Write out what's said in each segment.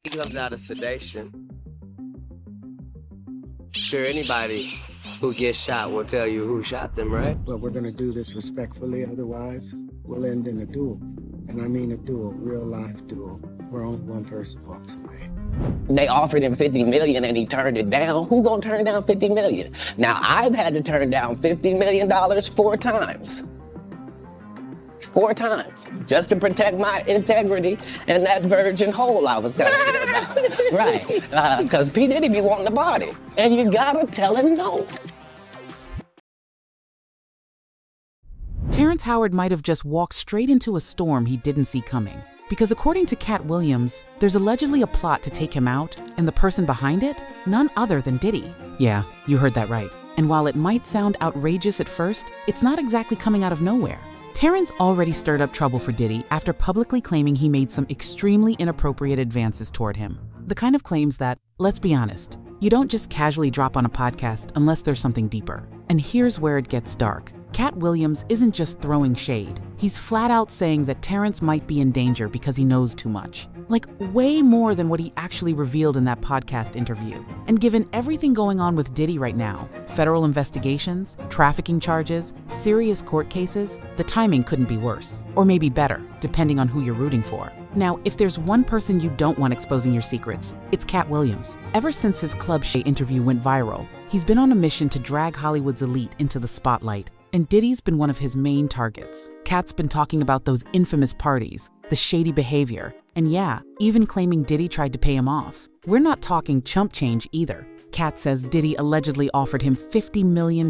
He comes out of sedation. Sure, anybody who gets shot will tell you who shot them, right? But we're gonna do this respectfully, otherwise we'll end in a duel. And I mean a duel, real life duel, where only one person walks away. They offered him $50 million and he turned it down. Who gonna turn down $50 million? Now, I've had to turn down $50 million 4 times. 4 times, just to protect my integrity and that virgin hole I was telling you about. Right, because P. Diddy be wanting the body, and you gotta tell him no. Terrence Howard might have just walked straight into a storm he didn't see coming. Because according to Katt Williams, there's allegedly a plot to take him out, and the person behind it, none other than Diddy. Yeah, you heard that right. And while it might sound outrageous at first, it's not exactly coming out of nowhere. Terrence already stirred up trouble for Diddy after publicly claiming he made some extremely inappropriate advances toward him. The kind of claims that, let's be honest, you don't just casually drop on a podcast unless there's something deeper. And here's where it gets dark. Katt Williams isn't just throwing shade. He's flat out saying that Terrence might be in danger because he knows too much. Like, way more than what he actually revealed in that podcast interview. And given everything going on with Diddy right now, federal investigations, trafficking charges, serious court cases, the timing couldn't be worse. Or maybe better, depending on who you're rooting for. Now, if there's one person you don't want exposing your secrets, it's Katt Williams. Ever since his Club Shay interview went viral, he's been on a mission to drag Hollywood's elite into the spotlight. And Diddy's been one of his main targets. Katt's been talking about those infamous parties, the shady behavior, and yeah, even claiming Diddy tried to pay him off. We're not talking chump change either. Katt says Diddy allegedly offered him $50 million,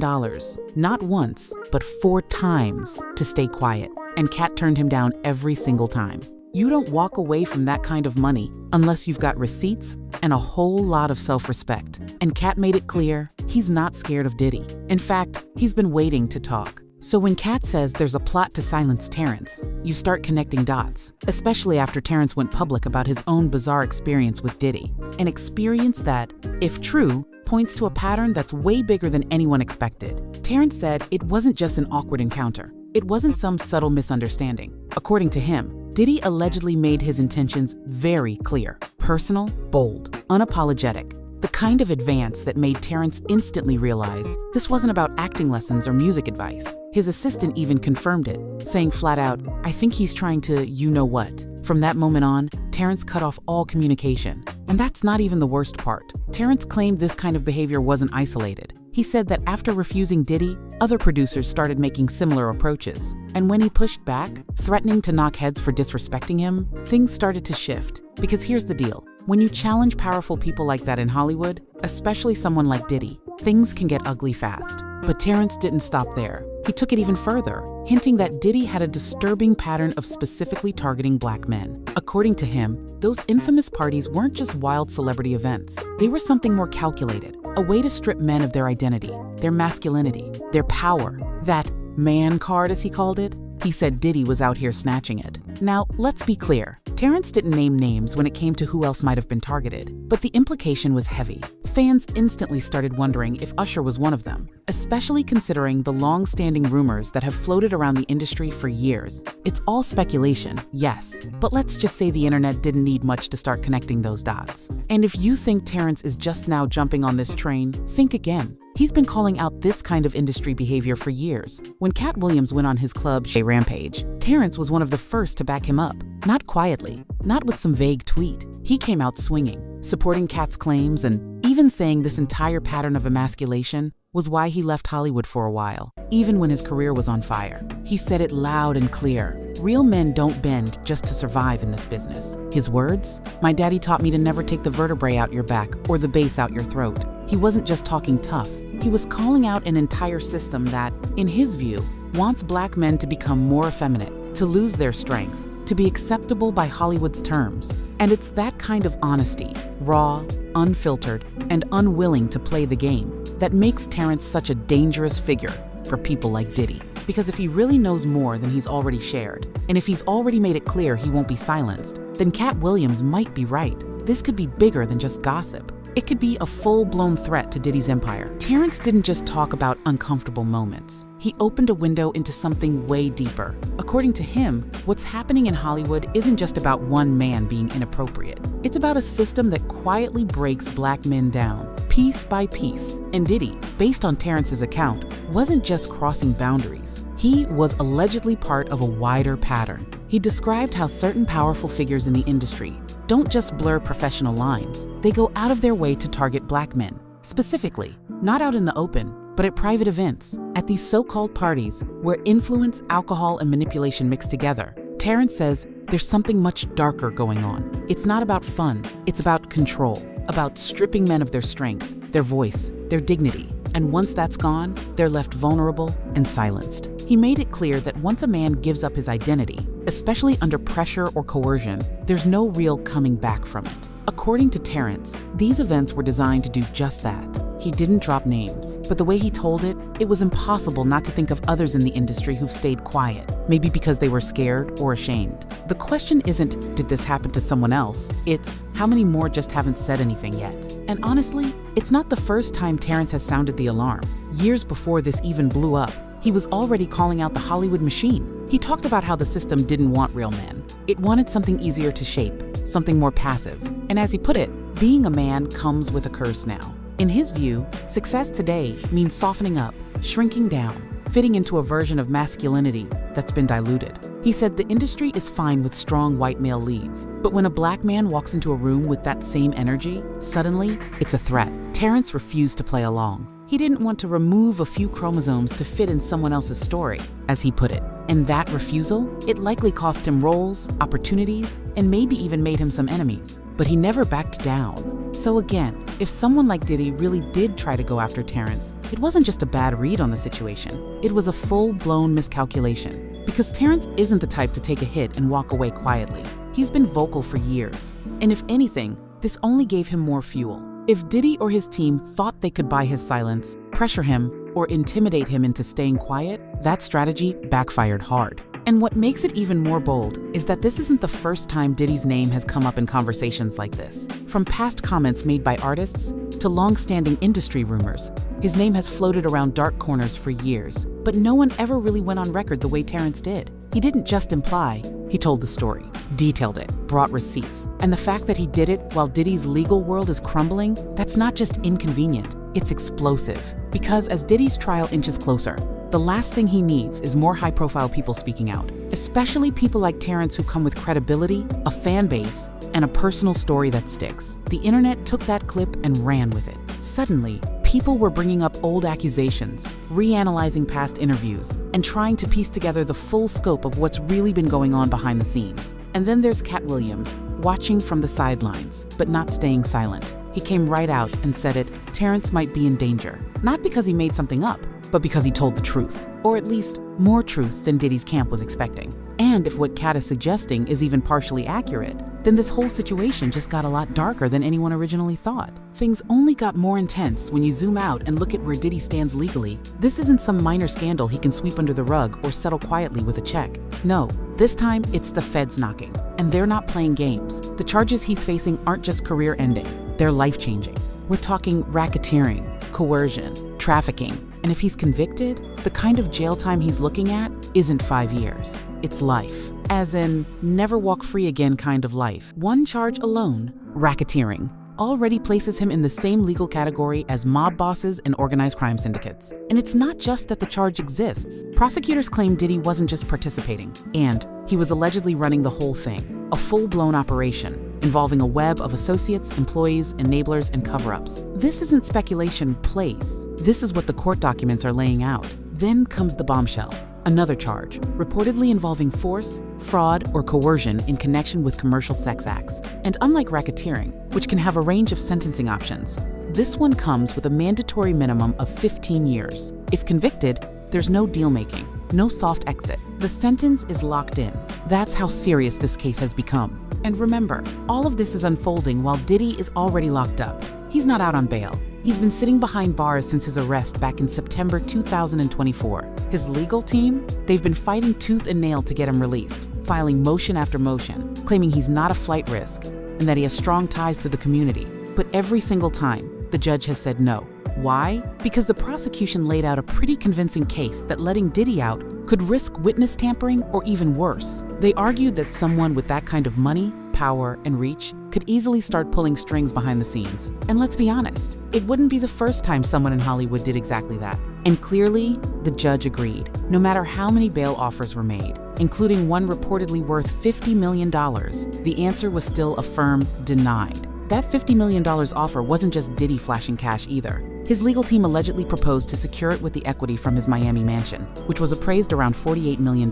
not once, but 4 times, to stay quiet. And Katt turned him down every single time. You don't walk away from that kind of money unless you've got receipts and a whole lot of self-respect. And Katt made it clear he's not scared of Diddy. In fact, he's been waiting to talk. So when Katt says there's a plot to silence Terrence, you start connecting dots, especially after Terrence went public about his own bizarre experience with Diddy. An experience that, if true, points to a pattern that's way bigger than anyone expected. Terrence said it wasn't just an awkward encounter. It wasn't some subtle misunderstanding. According to him, Diddy allegedly made his intentions very clear, personal, bold, unapologetic. The kind of advance that made Terrence instantly realize this wasn't about acting lessons or music advice. His assistant even confirmed it, saying flat out, "I think he's trying to you-know-what." From that moment on, Terrence cut off all communication. And that's not even the worst part. Terrence claimed this kind of behavior wasn't isolated. He said that after refusing Diddy, other producers started making similar approaches. And when he pushed back, threatening to knock heads for disrespecting him, things started to shift. Because here's the deal. When you challenge powerful people like that in Hollywood, especially someone like Diddy, things can get ugly fast. But Terrence didn't stop there. He took it even further, hinting that Diddy had a disturbing pattern of specifically targeting black men. According to him, those infamous parties weren't just wild celebrity events. They were something more calculated, a way to strip men of their identity, their masculinity, their power. That man card, as he called it, he said Diddy was out here snatching it. Now, let's be clear. Terrence didn't name names when it came to who else might have been targeted, but the implication was heavy. Fans instantly started wondering if Usher was one of them, especially considering the long-standing rumors that have floated around the industry for years. It's all speculation, yes, but let's just say the internet didn't need much to start connecting those dots. And if you think Terrence is just now jumping on this train, think again. He's been calling out this kind of industry behavior for years. When Katt Williams went on his Club Shay rampage, Terrence was one of the first to back him up. Not quietly, not with some vague tweet. He came out swinging, supporting Katt's claims and even saying this entire pattern of emasculation was why he left Hollywood for a while, even when his career was on fire. He said it loud and clear. Real men don't bend just to survive in this business. His words? "My daddy taught me to never take the vertebrae out your back or the bass out your throat." He wasn't just talking tough. He was calling out an entire system that, in his view, wants black men to become more effeminate, to lose their strength, to be acceptable by Hollywood's terms. And it's that kind of honesty, raw, unfiltered, and unwilling to play the game, that makes Terrence such a dangerous figure for people like Diddy. Because if he really knows more than he's already shared, and if he's already made it clear he won't be silenced, then Katt Williams might be right. This could be bigger than just gossip. It could be a full-blown threat to Diddy's empire. Terrence didn't just talk about uncomfortable moments. He opened a window into something way deeper. According to him, what's happening in Hollywood isn't just about one man being inappropriate. It's about a system that quietly breaks black men down, piece by piece. And Diddy, based on Terrence's account, wasn't just crossing boundaries. He was allegedly part of a wider pattern. He described how certain powerful figures in the industry don't just blur professional lines, they go out of their way to target black men. Specifically, not out in the open, but at private events, at these so-called parties where influence, alcohol, and manipulation mix together. Terrence says there's something much darker going on. It's not about fun, it's about control, about stripping men of their strength, their voice, their dignity. And once that's gone, they're left vulnerable and silenced. He made it clear that once a man gives up his identity, especially under pressure or coercion, there's no real coming back from it. According to Terrence, these events were designed to do just that. He didn't drop names, but the way he told it, it was impossible not to think of others in the industry who've stayed quiet, maybe because they were scared or ashamed. The question isn't, did this happen to someone else? It's, how many more just haven't said anything yet? And honestly, it's not the first time Terrence has sounded the alarm. Years before this even blew up, he was already calling out the Hollywood machine. He talked about how the system didn't want real men. It wanted something easier to shape, something more passive. And as he put it, being a man comes with a curse now. In his view, success today means softening up, shrinking down, fitting into a version of masculinity that's been diluted. He said the industry is fine with strong white male leads, but when a black man walks into a room with that same energy, suddenly it's a threat. Terrence refused to play along. He didn't want to remove a few chromosomes to fit in someone else's story, as he put it. And that refusal, it likely cost him roles, opportunities, and maybe even made him some enemies. But he never backed down. So again, if someone like Diddy really did try to go after Terrence, it wasn't just a bad read on the situation. It was a full-blown miscalculation. Because Terrence isn't the type to take a hit and walk away quietly. He's been vocal for years. And if anything, this only gave him more fuel. If Diddy or his team thought they could buy his silence, pressure him, or intimidate him into staying quiet, that strategy backfired hard. And what makes it even more bold is that this isn't the first time Diddy's name has come up in conversations like this. From past comments made by artists to long-standing industry rumors, his name has floated around dark corners for years, but no one ever really went on record the way Terrence did. He didn't just imply, he told the story, detailed it, brought receipts. And the fact that he did it while Diddy's legal world is crumbling, that's not just inconvenient, it's explosive. Because as Diddy's trial inches closer, the last thing he needs is more high-profile people speaking out, especially people like Terrence who come with credibility, a fan base, and a personal story that sticks. The internet took that clip and ran with it. Suddenly, people were bringing up old accusations, reanalyzing past interviews, and trying to piece together the full scope of what's really been going on behind the scenes. And then there's Katt Williams, watching from the sidelines, but not staying silent. He came right out and said it, Terrence might be in danger. Not because he made something up, but because he told the truth, or at least more truth than Diddy's camp was expecting. And if what Katt is suggesting is even partially accurate, then this whole situation just got a lot darker than anyone originally thought. Things only got more intense when you zoom out and look at where Diddy stands legally. This isn't some minor scandal he can sweep under the rug or settle quietly with a check. No, this time it's the feds knocking. And they're not playing games. The charges he's facing aren't just career-ending, they're life-changing. We're talking racketeering, coercion, trafficking, and if he's convicted, the kind of jail time he's looking at isn't 5 years. It's life. As in, never walk free again kind of life. One charge alone, racketeering, already places him in the same legal category as mob bosses and organized crime syndicates. And it's not just that the charge exists. Prosecutors claim Diddy wasn't just participating, and he was allegedly running the whole thing, a full-blown operation involving a web of associates, employees, enablers, and cover-ups. This isn't speculation place. This is what the court documents are laying out. Then comes the bombshell, another charge, reportedly involving force, fraud, or coercion in connection with commercial sex acts. And unlike racketeering, which can have a range of sentencing options, this one comes with a mandatory minimum of 15 years. If convicted, there's no deal-making, no soft exit. The sentence is locked in. That's how serious this case has become. And remember, all of this is unfolding while Diddy is already locked up. He's not out on bail. He's been sitting behind bars since his arrest back in September 2024. His legal team, they've been fighting tooth and nail to get him released, filing motion after motion, claiming he's not a flight risk and that he has strong ties to the community. But every single time, the judge has said no. Why? Because the prosecution laid out a pretty convincing case that letting Diddy out could risk witness tampering or even worse. They argued that someone with that kind of money, power, and reach could easily start pulling strings behind the scenes. And let's be honest, it wouldn't be the first time someone in Hollywood did exactly that. And clearly, the judge agreed. No matter how many bail offers were made, including one reportedly worth $50 million, the answer was still a firm denied. That $50 million offer wasn't just Diddy flashing cash either. His legal team allegedly proposed to secure it with the equity from his Miami mansion, which was appraised around $48 million.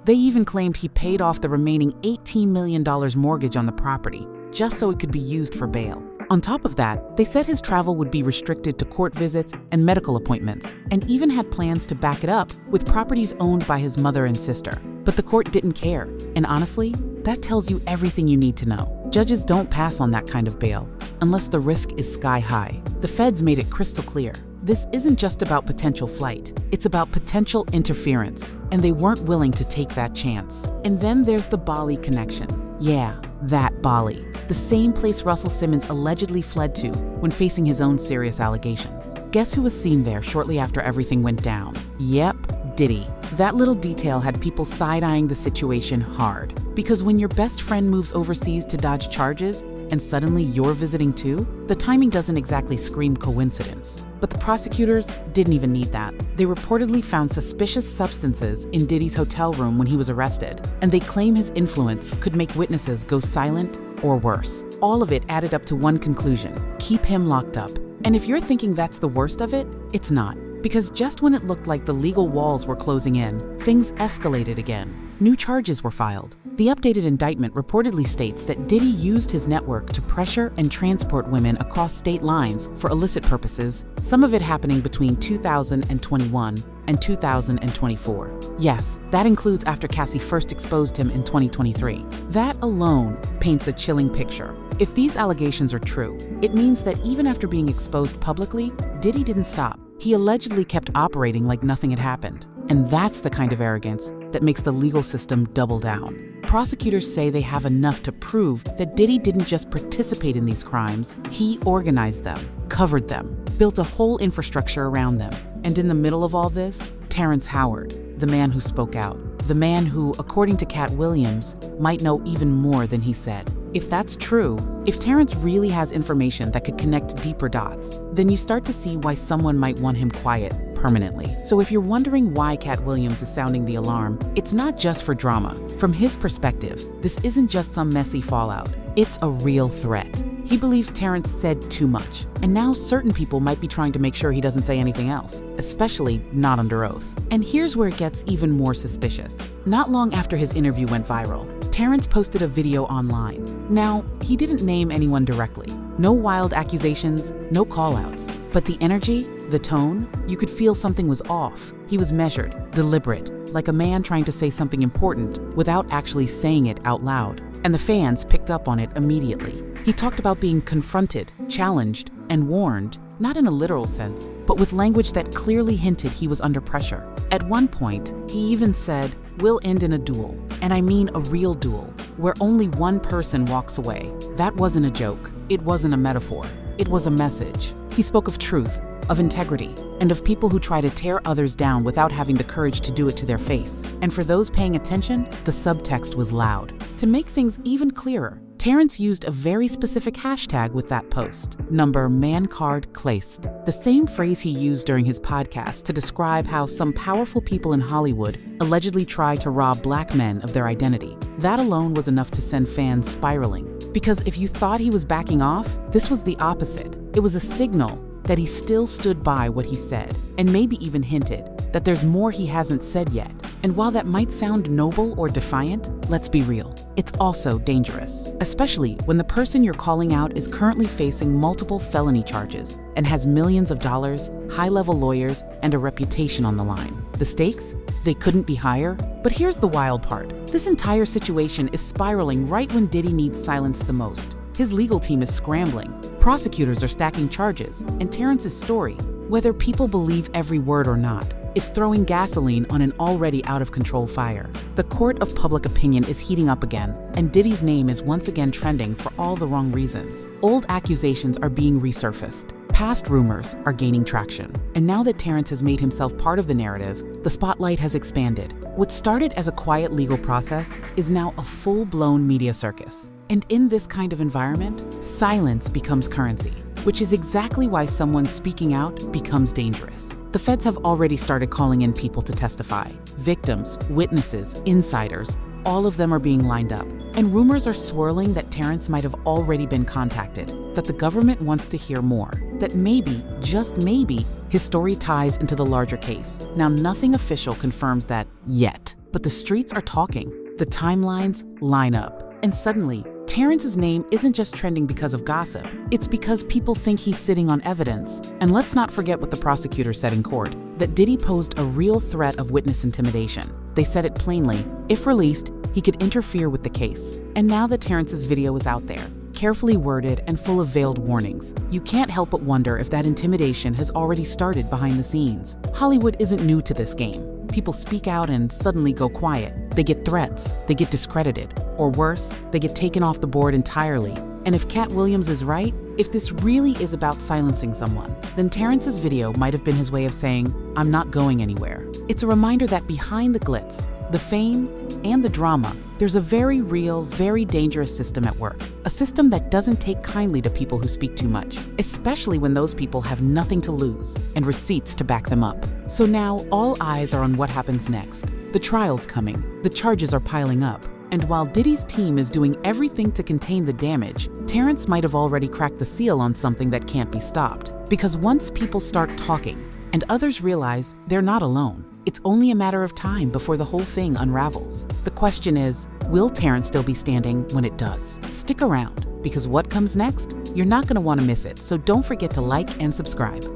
They even claimed he paid off the remaining $18 million mortgage on the property, just so it could be used for bail. On top of that, they said his travel would be restricted to court visits and medical appointments, and even had plans to back it up with properties owned by his mother and sister. But the court didn't care, and honestly, that tells you everything you need to know. Judges don't pass on that kind of bail, unless the risk is sky high. The feds made it crystal clear. This isn't just about potential flight, it's about potential interference, and they weren't willing to take that chance. And then there's the Bali connection. Yeah, that Bali. The same place Russell Simmons allegedly fled to when facing his own serious allegations. Guess who was seen there shortly after everything went down? Yep, Diddy. That little detail had people side-eyeing the situation hard. Because when your best friend moves overseas to dodge charges, and suddenly you're visiting too, the timing doesn't exactly scream coincidence. But the prosecutors didn't even need that. They reportedly found suspicious substances in Diddy's hotel room when he was arrested, and they claim his influence could make witnesses go silent or worse. All of it added up to one conclusion: keep him locked up. And if you're thinking that's the worst of it, it's not. Because just when it looked like the legal walls were closing in, things escalated again. New charges were filed. The updated indictment reportedly states that Diddy used his network to pressure and transport women across state lines for illicit purposes, some of it happening between 2021 and 2024. Yes, that includes after Cassie first exposed him in 2023. That alone paints a chilling picture. If these allegations are true, it means that even after being exposed publicly, Diddy didn't stop. He allegedly kept operating like nothing had happened. And that's the kind of arrogance that makes the legal system double down. Prosecutors say they have enough to prove that Diddy didn't just participate in these crimes, he organized them, covered them, built a whole infrastructure around them. And in the middle of all this, Terrence Howard, the man who spoke out, the man who, according to Katt Williams, might know even more than he said. If that's true, if Terrence really has information that could connect deeper dots, then you start to see why someone might want him quiet permanently. So if you're wondering why Katt Williams is sounding the alarm, it's not just for drama. From his perspective, this isn't just some messy fallout. It's a real threat. He believes Terrence said too much, and now certain people might be trying to make sure he doesn't say anything else, especially not under oath. And here's where it gets even more suspicious. Not long after his interview went viral, Terrence posted a video online. Now, he didn't name anyone directly. No wild accusations, no call-outs. But the energy, the tone, you could feel something was off. He was measured, deliberate, like a man trying to say something important without actually saying it out loud. And the fans picked up on it immediately. He talked about being confronted, challenged, and warned, not in a literal sense, but with language that clearly hinted he was under pressure. At one point, he even said, "We'll end in a duel." And I mean a real duel, where only one person walks away. That wasn't a joke. It wasn't a metaphor. It was a message. He spoke of truth, of integrity, and of people who try to tear others down without having the courage to do it to their face. And for those paying attention, the subtext was loud. To make things even clearer, Terrence used a very specific hashtag with that post, #ManCardClaced, the same phrase he used during his podcast to describe how some powerful people in Hollywood allegedly try to rob Black men of their identity. That alone was enough to send fans spiraling. Because if you thought he was backing off, this was the opposite. It was a signal that he still stood by what he said, and maybe even hinted that there's more he hasn't said yet. And while that might sound noble or defiant, let's be real, it's also dangerous, especially when the person you're calling out is currently facing multiple felony charges and has millions of dollars, high-level lawyers, and a reputation on the line. The stakes? They couldn't be higher. But here's the wild part. This entire situation is spiraling right when Diddy needs silence the most. His legal team is scrambling. Prosecutors are stacking charges, and Terrence's story, whether people believe every word or not, is throwing gasoline on an already out-of-control fire. The court of public opinion is heating up again, and Diddy's name is once again trending for all the wrong reasons. Old accusations are being resurfaced. Past rumors are gaining traction. And now that Terrence has made himself part of the narrative, the spotlight has expanded. What started as a quiet legal process is now a full-blown media circus. And in this kind of environment, silence becomes currency, which is exactly why someone speaking out becomes dangerous. The feds have already started calling in people to testify. Victims, witnesses, insiders, all of them are being lined up. And rumors are swirling that Terrence might have already been contacted, that the government wants to hear more, that maybe, just maybe, his story ties into the larger case. Now, nothing official confirms that yet, but the streets are talking. The timelines line up. And suddenly, Terrence's name isn't just trending because of gossip. It's because people think he's sitting on evidence. And let's not forget what the prosecutor said in court, that Diddy posed a real threat of witness intimidation. They said it plainly. If released, he could interfere with the case. And now that Terrence's video is out there, carefully worded and full of veiled warnings, you can't help but wonder if that intimidation has already started behind the scenes. Hollywood isn't new to this game. People speak out and suddenly go quiet. They get threats, they get discredited, or worse, they get taken off the board entirely. And if Katt Williams is right, if this really is about silencing someone, then Terrence's video might have been his way of saying, "I'm not going anywhere." It's a reminder that behind the glitz, the fame, and the drama, there's a very real, very dangerous system at work. A system that doesn't take kindly to people who speak too much, especially when those people have nothing to lose and receipts to back them up. So now all eyes are on what happens next. The trial's coming, the charges are piling up. And while Diddy's team is doing everything to contain the damage, Terrence might have already cracked the seal on something that can't be stopped. Because once people start talking, and others realize they're not alone, it's only a matter of time before the whole thing unravels. The question is, will Terrence still be standing when it does? Stick around, because what comes next, you're not going to want to miss it, so don't forget to like and subscribe.